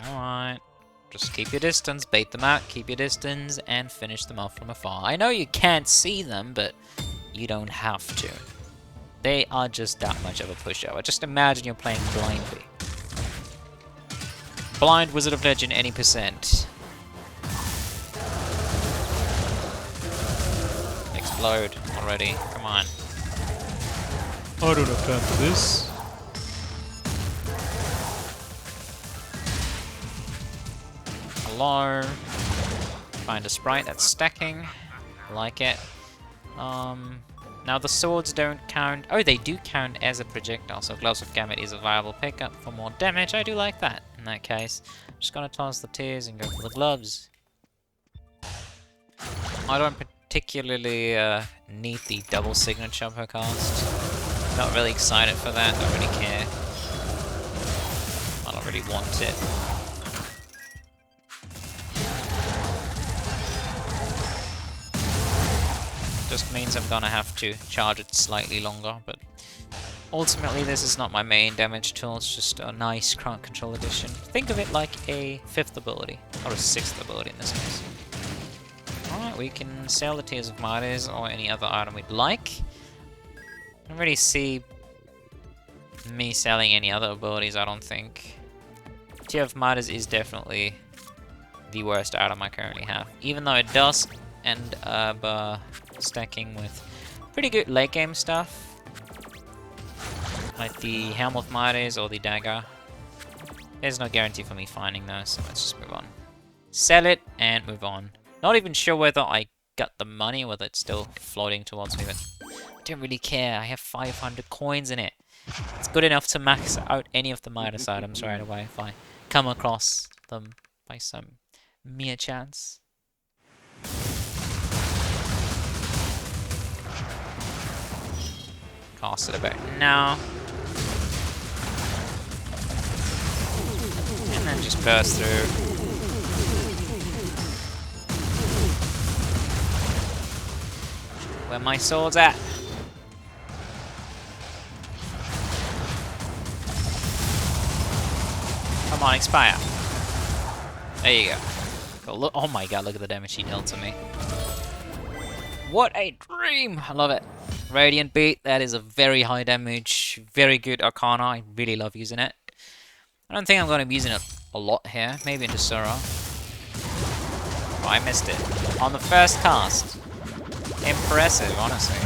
Alright. Just keep your distance, bait them out, keep your distance, and finish them off from afar. I know you can't see them, but you don't have to. They are just that much of a pushover. Just imagine you're playing blindly. Blind Wizard of Legend any percent. Explode already, come on. I don't have time for this. Hello. Find a sprite that's stacking. Like it. Now the swords don't count. Oh, they do count as a projectile, so Gloves of Gamut is a viable pickup for more damage. I do like that in that case. Just gonna toss the tears and go for the gloves. I don't particularly need the double signature per cast. Not really excited for that, don't really care. I don't really want it. Just means I'm gonna have to charge it slightly longer, but ultimately this is not my main damage tool, it's just a nice crowd control addition. Think of it like a 5th ability, or a 6th ability in this case. Alright, we can sell the Tears of Martyrs or any other item we'd like. I don't really see me selling any other abilities, I don't think. Tear of Martyrs is definitely the worst item I currently have, even though it does end up stacking with pretty good late game stuff, like the Helm of Martyrs or the Dagger. There's no guarantee for me finding those, so let's just move on. Sell it and move on. Not even sure whether I got the money, whether it's still floating towards me, but I don't really care. I have 500 coins in it. It's good enough to max out any of the Midas items right away if I come across them by some mere chance. Cast it about now. And then just burst through. Where my sword's at. Come on, expire. There you go. Look, oh my god, look at the damage he dealt to me. What a dream! I love it. Radiant Beat, that is a very high damage, very good Arcana. I really love using it. I don't think I'm going to be using it a lot here. Maybe into Sora. Oh, I missed it. On the first cast. Impressive, honestly.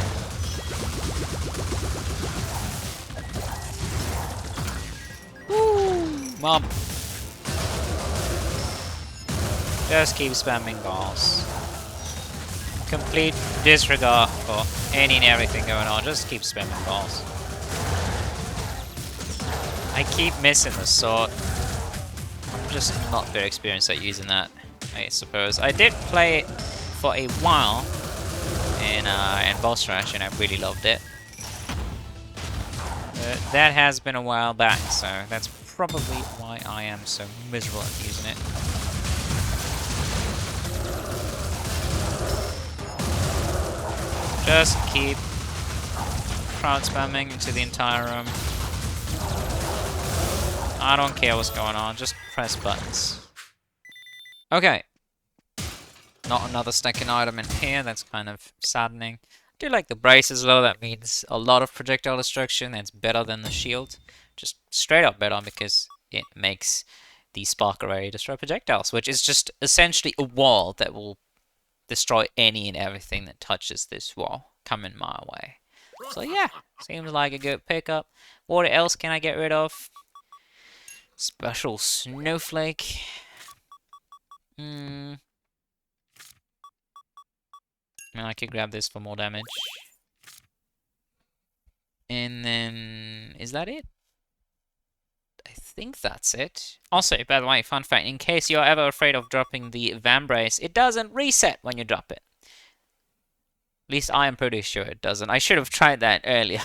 Woo! Mom. Just keep spamming balls. Complete disregard for any and everything going on. Just keep spamming balls. I keep missing the sword. I'm just not very experienced at using that, I suppose. I did play it for a while in Boss Rush, and I really loved it. But that has been a while back, so that's probably why I am so miserable at using it. Just keep crowd spamming into the entire room. I don't care what's going on, just press buttons. Okay. Not another stacking item in here, that's kind of saddening. I do like the braces though, that means a lot of projectile destruction, that's better than the shield. Just straight up better because it makes the spark array destroy projectiles, which is just essentially a wall that will destroy any and everything that touches this wall coming my way. So yeah, seems like a good pickup. What else can I get rid of? Special snowflake. I mean, I could grab this for more damage. And then, is that it? I think that's it. Also, by the way, fun fact, in case you're ever afraid of dropping the Vambrace, it doesn't reset when you drop it. At least I am pretty sure it doesn't. I should have tried that earlier.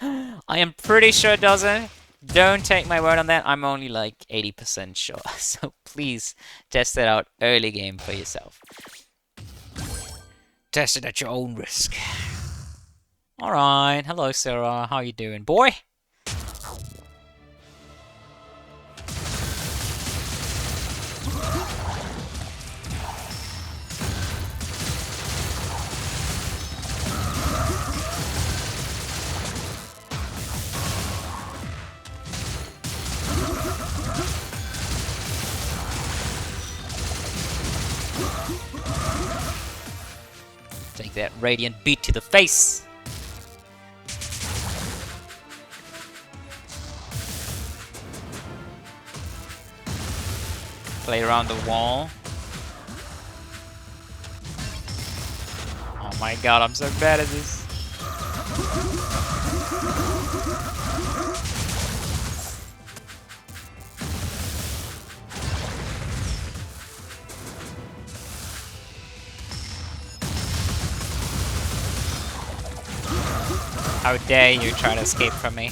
I am pretty sure it doesn't. Don't take my word on that. I'm only like 80% sure. So please test it out early game for yourself. Test it at your own risk. Alright. Hello, Sarah. How you doing, boy? Take that radiant beat to the face. Play around the wall. Oh my god, I'm so bad at this. How dare you try to escape from me?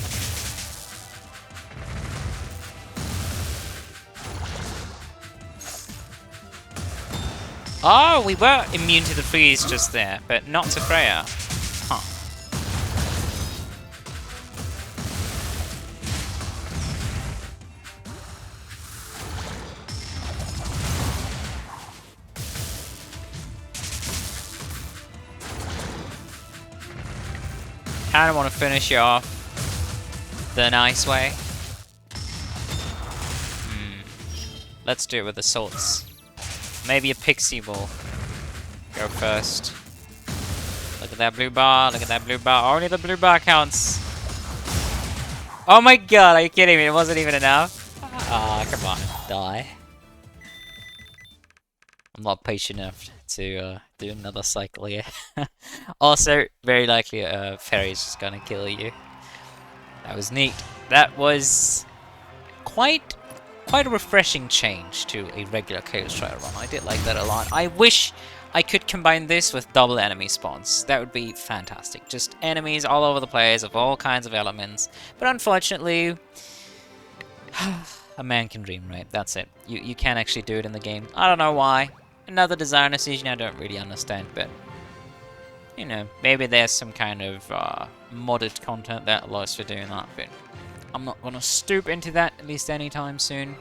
Oh, we were immune to the freeze just there, but not to Freya. Huh. I don't want to finish you off the nice way. Let's do it with the swords. Maybe a pixie will go first. Look at that blue bar, look at that blue bar. Only the blue bar counts. Oh my god, are you kidding me? It wasn't even enough. Ah, come on, die. I'm not patient enough to do another cycle here. Also, very likely a fairy's just gonna kill you. That was neat. That was quite a refreshing change to a regular Chaos Trial run. I did like that a lot. I wish I could combine this with double enemy spawns. That would be fantastic. Just enemies all over the place of all kinds of elements. But unfortunately, a man can dream, right? That's it. You can't actually do it in the game. I don't know why. Another design decision I don't really understand, but you know, maybe there's some kind of modded content that allows for doing that, but I'm not gonna stoop into that, at least anytime soon.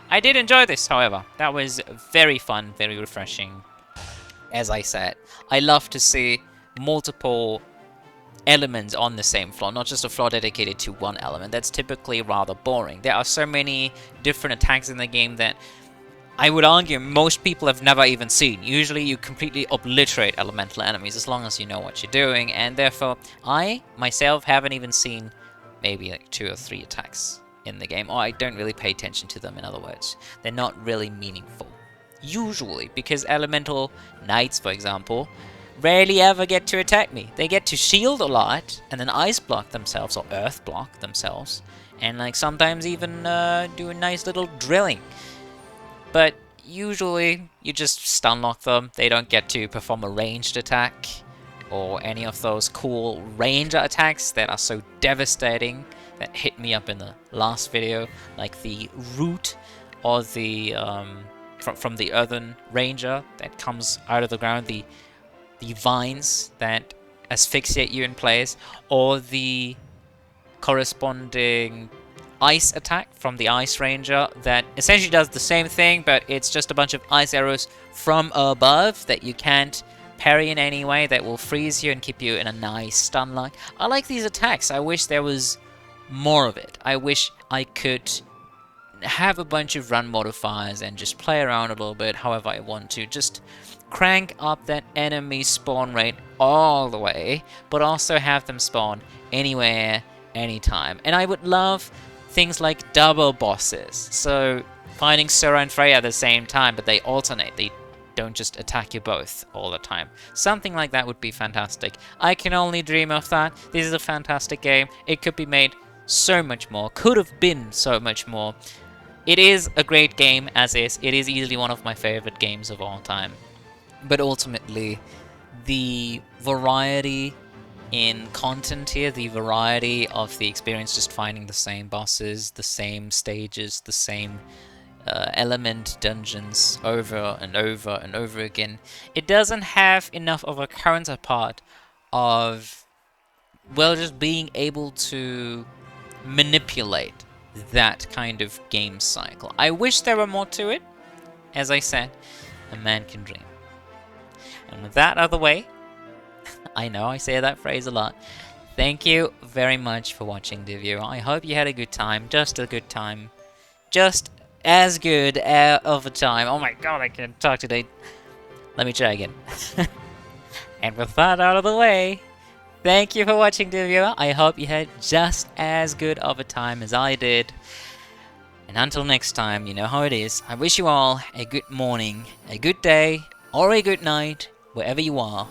I did enjoy this, however. That was very fun, very refreshing. As I said, I love to see multiple elements on the same floor, not just a floor dedicated to one element. That's typically rather boring. There are so many different attacks in the game that I would argue most people have never even seen. Usually you completely obliterate elemental enemies as long as you know what you're doing, and therefore I, myself, haven't even seen maybe like 2 or 3 attacks in the game, or I don't really pay attention to them, in other words. They're not really meaningful. Usually, because elemental knights, for example, rarely ever get to attack me. They get to shield a lot, and then ice block themselves, or earth block themselves, and like sometimes even do a nice little drilling. But usually, you just stun lock them. They don't get to perform a ranged attack, or any of those cool ranger attacks that are so devastating that hit me up in the last video, like the root or the from the earthen ranger that comes out of the ground, the vines that asphyxiate you in place, or the corresponding ice attack from the ice ranger that essentially does the same thing, but it's just a bunch of ice arrows from above that you can't parry in any way, that will freeze you and keep you in a nice stun lock. I like these attacks. I wish there was more of it. I wish I could have a bunch of run modifiers and just play around a little bit however I want to. Just crank up that enemy spawn rate all the way, but also have them spawn anywhere, anytime. And I would love things like double bosses. So fighting Sora and Freya at the same time, but they alternate. They don't just attack you both all the time. Something like that would be fantastic. I can only dream of that. This is a fantastic game. It could be made so much more. Could have been so much more. It is a great game as is. It is easily one of my favorite games of all time. But ultimately, the variety in content here, the variety of the experience, just finding the same bosses, the same stages, the same element dungeons over and over and over again, it doesn't have enough of a counterpart of, well, just being able to manipulate that kind of game cycle. I wish there were more to it. As I said, a man can dream. And with that out of the way, I know I say that phrase a lot. Thank you very much for watching the video. I hope you had a good time. Just a good time. Just as good of a time. Oh my god, I can't talk today. Let me try again. And with that out of the way, thank you for watching the video. I hope you had just as good of a time as I did. And until next time, you know how it is. I wish you all a good morning, a good day, or a good night, wherever you are.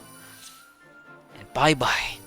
And bye-bye.